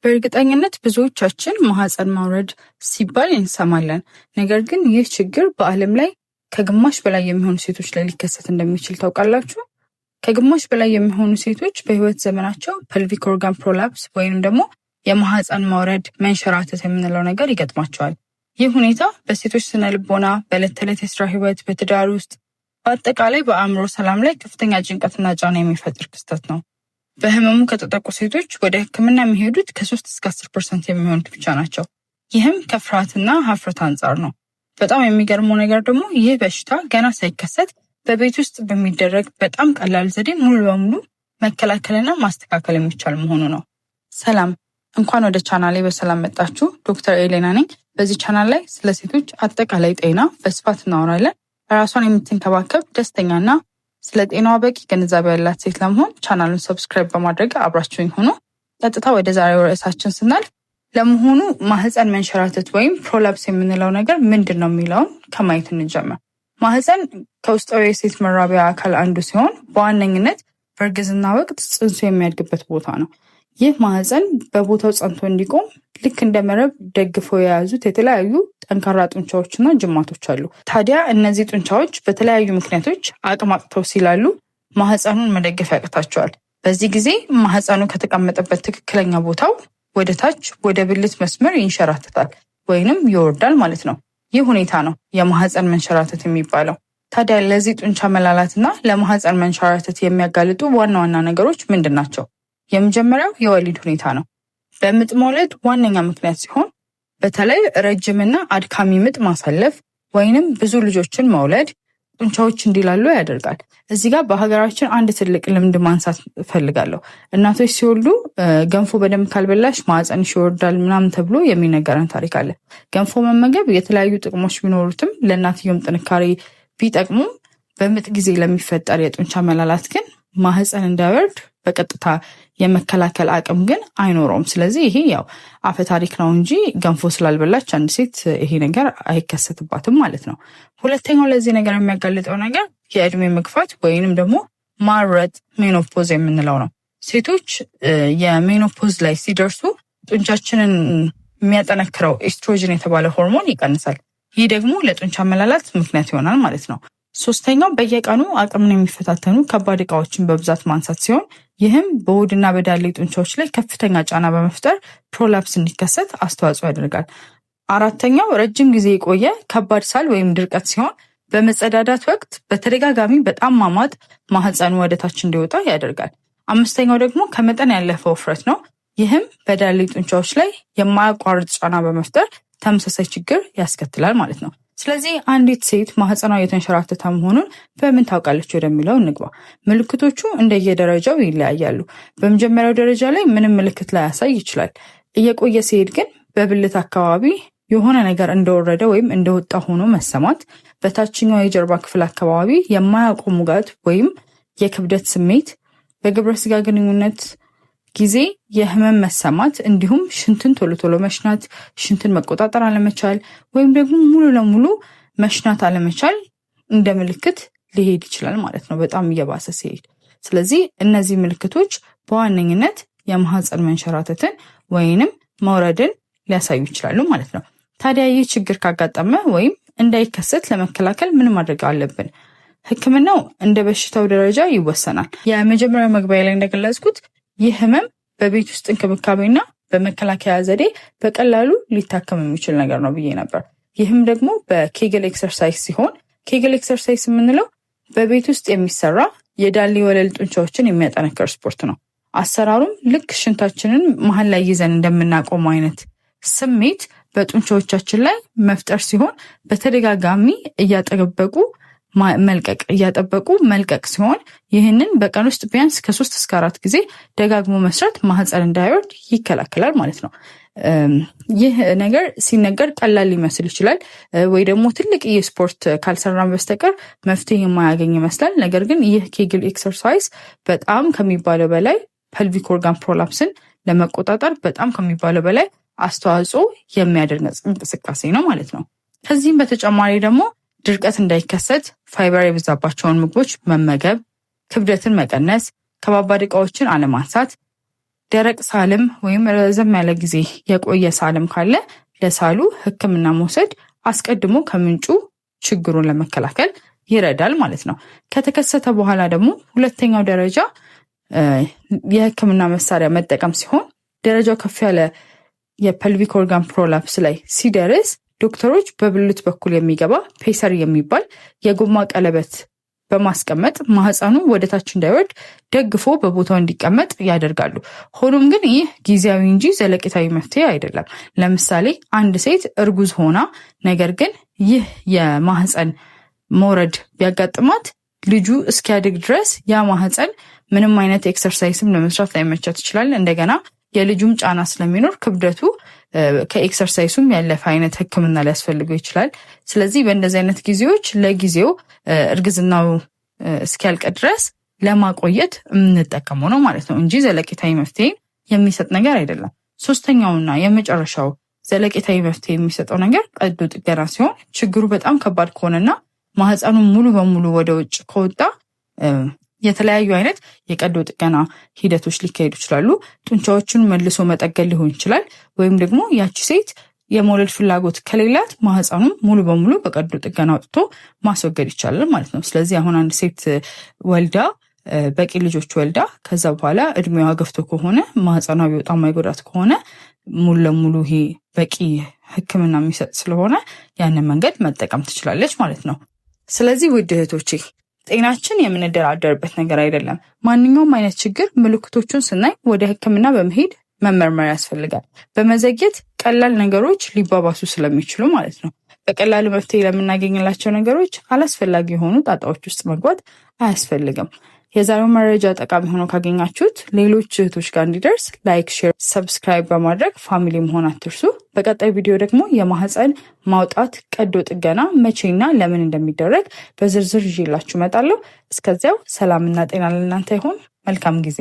በእርግጠኝነት ብዙዎቻችን ማህፀን ማውረድ ሲባል እንሰማለን። ነገር ግን ይህ ችግር በዓለም ላይ ከግማሽ በላይ የሚሆኑ ሴቶች ላይ ሊከሰት እንደሚችል ታውቃላችሁ? ከግማሽ በላይ የሚሆኑ ሴቶች በህይወት ዘመናቸው ፐልቪክ ኦርጋን ፕሮላፕስ ወይም ደግሞ የማህፀን ማውረድ መንሸራተት የምንለው ነገር ይገጥማቸዋል። ይህ ሁኔታ በሴቶች ስነ ልቦና፣ በዕለት ተዕለት የስራ ህይወት፣ በትዳር ውስጥ፣ በአጠቃላይ በአእምሮ ሰላም ላይ ከፍተኛ ጭንቀትና ጫና የሚፈጥር ክስተት ነው። በህመሙ ከተጠቁ ሴቶች ወደ ህክምና የሚሄዱት ከ3 እስከ 10% የሚሆኑት ብቻ ናቸው። ይህም ከፍርሃትና ሀፍረት አንጻር ነው። በጣም የሚገርመው ነገር ደግሞ ይህ በሽታ ገና ሳይከሰት በቤት ውስጥ በሚደረግ በጣም ቀላል ዘዴ ሙሉ በሙሉ መከላከልና ማስተካከል የሚቻል መሆኑ ነው። ሰላም፣ እንኳን ወደ ቻናሌ በሰላም መጣችሁ። ዶክተር ኤሌና ነኝ። በዚህ ቻናል ላይ ስለ ሴቶች አጠቃላይ ጤና በስፋት እናወራለን። ራሷን የምትንከባከብ ደስተኛና ስለ ጤናዋ በቂ ግንዛቤ ያላት ሴት ለመሆን ቻናሉን ሰብስክራይብ በማድረግ አብራችሁኝ ሆኖ ቀጥታ ወደ ዛሬው ርዕሳችን ስናልፍ ለመሆኑ ማህፀን መንሸራተት ወይም ፕሮላፕስ የምንለው ነገር ምንድን ነው የሚለውን ከማየት እንጀምር። ማህፀን ከውስጣዊ የሴት መራቢያ አካል አንዱ ሲሆን በዋነኝነት በእርግዝና ወቅት ጽንሱ የሚያድግበት ቦታ ነው። ይህ ማህፀን በቦታው ጸንቶ እንዲቆም ልክ እንደ መረብ ደግፈው የያዙት የተለያዩ ጠንካራ ጡንቻዎችና ጅማቶች አሉ። ታዲያ እነዚህ ጡንቻዎች በተለያዩ ምክንያቶች አቅም አጥተው ሲላሉ ማህፀኑን መደገፍ ያቅታቸዋል። በዚህ ጊዜ ማህፀኑ ከተቀመጠበት ትክክለኛ ቦታው ወደ ታች ወደ ብልት መስመር ይንሸራተታል ወይንም ይወርዳል ማለት ነው። ይህ ሁኔታ ነው የማህፀን መንሸራተት የሚባለው። ታዲያ ለዚህ ጡንቻ መላላትና ለማህፀን መንሸራተት የሚያጋልጡ ዋና ዋና ነገሮች ምንድን ናቸው? የመጀመሪያው የወሊድ ሁኔታ ነው። በምጥ መውለድ ዋነኛ ምክንያት ሲሆን በተለይ ረጅምና አድካሚ ምጥ ማሳለፍ ወይንም ብዙ ልጆችን መውለድ ጡንቻዎች እንዲላሉ ያደርጋል። እዚህ ጋር በሀገራችን አንድ ትልቅ ልምድ ማንሳት እፈልጋለሁ። እናቶች ሲወልዱ ገንፎ በደንብ ካልበላሽ ማህፀንሽ ይወርዳል ምናምን ተብሎ የሚነገረን ታሪክ አለ። ገንፎ መመገብ የተለያዩ ጥቅሞች ቢኖሩትም ለእናትየውም ጥንካሬ ቢጠቅሙም በምጥ ጊዜ ለሚፈጠር የጡንቻ መላላት ግን ማህፀን እንዳይወርድ በቀጥታ የመከላከል አቅም ግን አይኖረውም። ስለዚህ ይሄ ያው አፈ ታሪክ ነው እንጂ ገንፎ ስላልበላች አንድ ሴት ይሄ ነገር አይከሰትባትም ማለት ነው። ሁለተኛው ለዚህ ነገር የሚያጋልጠው ነገር የእድሜ መግፋት ወይንም ደግሞ ማረጥ ሜኖፖዝ የምንለው ነው። ሴቶች የሜኖፖዝ ላይ ሲደርሱ ጡንቻችንን የሚያጠነክረው ኤስትሮጅን የተባለ ሆርሞን ይቀንሳል። ይህ ደግሞ ለጡንቻ መላላት ምክንያት ይሆናል ማለት ነው። ሶስተኛው በየቀኑ አቅምን የሚፈታተኑ ከባድ እቃዎችን በብዛት ማንሳት ሲሆን ይህም በሆድና በዳሌ ጡንቻዎች ላይ ከፍተኛ ጫና በመፍጠር ፕሮላፕስ እንዲከሰት አስተዋጽኦ ያደርጋል። አራተኛው ረጅም ጊዜ የቆየ ከባድ ሳል ወይም ድርቀት ሲሆን በመጸዳዳት ወቅት በተደጋጋሚ በጣም ማማጥ ማህፀኑ ወደታች እንዲወጣ ያደርጋል። አምስተኛው ደግሞ ከመጠን ያለፈ ውፍረት ነው። ይህም በዳሌ ጡንቻዎች ላይ የማያቋርጥ ጫና በመፍጠር ተመሳሳይ ችግር ያስከትላል ማለት ነው። ስለዚህ አንዲት ሴት ማህፀኗ የተንሸራተተ መሆኑን በምን ታውቃለች ወደሚለው እንግባ። ምልክቶቹ እንደየደረጃው ይለያያሉ። በመጀመሪያው ደረጃ ላይ ምንም ምልክት ላያሳይ ይችላል። እየቆየ ሲሄድ ግን በብልት አካባቢ የሆነ ነገር እንደወረደ ወይም እንደወጣ ሆኖ መሰማት፣ በታችኛው የጀርባ ክፍል አካባቢ የማያቆም ውጋት ወይም የክብደት ስሜት፣ በግብረ ስጋ ግንኙነት ጊዜ የህመም መሰማት፣ እንዲሁም ሽንትን ቶሎ ቶሎ መሽናት፣ ሽንትን መቆጣጠር አለመቻል ወይም ደግሞ ሙሉ ለሙሉ መሽናት አለመቻል እንደ ምልክት ሊሄድ ይችላል ማለት ነው በጣም እየባሰ ሲሄድ። ስለዚህ እነዚህ ምልክቶች በዋነኝነት የማህፀን መንሸራተትን ወይንም መውረድን ሊያሳዩ ይችላሉ ማለት ነው። ታዲያ ይህ ችግር ካጋጠመ ወይም እንዳይከሰት ለመከላከል ምን ማድረግ አለብን? ህክምናው እንደ በሽታው ደረጃ ይወሰናል። የመጀመሪያው መግቢያ ላይ እንደገለጽኩት ይህ ህመም በቤት ውስጥ እንክብካቤና በመከላከያ ዘዴ በቀላሉ ሊታከም የሚችል ነገር ነው ብዬ ነበር። ይህም ደግሞ በኬግል ኤክሰርሳይዝ ሲሆን ኬግል ኤክሰርሳይዝ የምንለው በቤት ውስጥ የሚሰራ የዳሌ ወለል ጡንቻዎችን የሚያጠነክር ስፖርት ነው። አሰራሩም ልክ ሽንታችንን መሀል ላይ ይዘን እንደምናቆመው አይነት ስሜት በጡንቻዎቻችን ላይ መፍጠር ሲሆን በተደጋጋሚ እያጠበቁ መልቀቅ ሲሆን ይህንን በቀን ውስጥ ቢያንስ ከ3 እስከ 4 ጊዜ ደጋግሞ መስራት ማህፀን እንዳይወርድ ይከላከላል ማለት ነው። ይህ ነገር ሲነገር ቀላል ሊመስል ይችላል ወይ ደግሞ ትልቅ የስፖርት ካልሰራን በስተቀር መፍትሄ የማያገኝ ይመስላል። ነገር ግን ይህ ኬግል ኤክሰርሳይዝ በጣም ከሚባለው በላይ ፐልቪክ ኦርጋን ፕሮላፕስን ለመቆጣጠር በጣም ከሚባለው በላይ አስተዋጽኦ የሚያደርግ እንቅስቃሴ ነው ማለት ነው። ከዚህም በተጨማሪ ደግሞ ድርቀት እንዳይከሰት ፋይበር የበዛባቸውን ምግቦች መመገብ፣ ክብደትን መቀነስ፣ ከባባድ ዕቃዎችን አለማንሳት፣ ደረቅ ሳልም ወይም ረዘም ያለ ጊዜ የቆየ ሳልም ካለ ለሳሉ ሕክምና መውሰድ አስቀድሞ ከምንጩ ችግሩን ለመከላከል ይረዳል ማለት ነው። ከተከሰተ በኋላ ደግሞ ሁለተኛው ደረጃ የሕክምና መሳሪያ መጠቀም ሲሆን ደረጃው ከፍ ያለ የፐልቪክ ኦርጋን ፕሮላፕስ ላይ ሲደርስ ዶክተሮች በብልት በኩል የሚገባ ፔሰር የሚባል የጎማ ቀለበት በማስቀመጥ ማህፀኑ ወደታች እንዳይወርድ ደግፎ በቦታው እንዲቀመጥ ያደርጋሉ። ሆኖም ግን ይህ ጊዜያዊ እንጂ ዘለቄታዊ መፍትሄ አይደለም። ለምሳሌ አንድ ሴት እርጉዝ ሆና ነገር ግን ይህ የማህፀን መውረድ ቢያጋጥማት ልጁ እስኪያድግ ድረስ ያ ማህፀን ምንም አይነት ኤክሰርሳይስም ለመስራት ላይመቻት ይችላል። እንደገና የልጁም ጫና ስለሚኖር ክብደቱ ከኤክሰርሳይሱም ያለፈ አይነት ሕክምና ሊያስፈልገው ይችላል። ስለዚህ በእንደዚህ አይነት ጊዜዎች ለጊዜው እርግዝናው እስኪያልቅ ድረስ ለማቆየት የምንጠቀመው ነው ማለት ነው እንጂ ዘለቄታዊ መፍትሄን የሚሰጥ ነገር አይደለም። ሶስተኛውና የመጨረሻው ዘለቄታዊ መፍትሄ የሚሰጠው ነገር ቀዶ ጥገና ሲሆን ችግሩ በጣም ከባድ ከሆነና ማህፀኑ ሙሉ በሙሉ ወደ ውጭ ከወጣ የተለያዩ አይነት የቀዶ ጥገና ሂደቶች ሊካሄዱ ይችላሉ። ጡንቻዎችን መልሶ መጠገን ሊሆን ይችላል። ወይም ደግሞ ያቺ ሴት የመውለድ ፍላጎት ከሌላት ማህፀኑን ሙሉ በሙሉ በቀዶ ጥገና አውጥቶ ማስወገድ ይቻላል ማለት ነው። ስለዚህ አሁን አንድ ሴት ወልዳ በቂ ልጆች ወልዳ ከዛ በኋላ እድሜዋ ገፍቶ ከሆነ ማህፀኗ ቢወጣ ማይጎዳት ከሆነ ሙሉ ለሙሉ ይሄ በቂ ሕክምና የሚሰጥ ስለሆነ ያንን መንገድ መጠቀም ትችላለች ማለት ነው። ስለዚህ ውድ እህቶቼ ጤናችን የምንደራደርበት ነገር አይደለም። ማንኛውም አይነት ችግር ምልክቶቹን ስናይ ወደ ሕክምና በመሄድ መመርመር ያስፈልጋል። በመዘግየት ቀላል ነገሮች ሊባባሱ ስለሚችሉ ማለት ነው። በቀላሉ መፍትሄ ለምናገኝላቸው ነገሮች አላስፈላጊ የሆኑ ጣጣዎች ውስጥ መግባት አያስፈልግም። የዛሬው መረጃ ጠቃሚ ሆኖ ካገኛችሁት ሌሎች እህቶች ጋር እንዲደርስ ላይክ፣ ሼር፣ ሰብስክራይብ በማድረግ ፋሚሊ መሆን አትርሱ። በቀጣይ ቪዲዮ ደግሞ የማህፀን ማውጣት ቀዶ ጥገና መቼና ለምን እንደሚደረግ በዝርዝር ይዤላችሁ እመጣለሁ። እስከዚያው ሰላምና ጤና ለእናንተ ይሁን። መልካም ጊዜ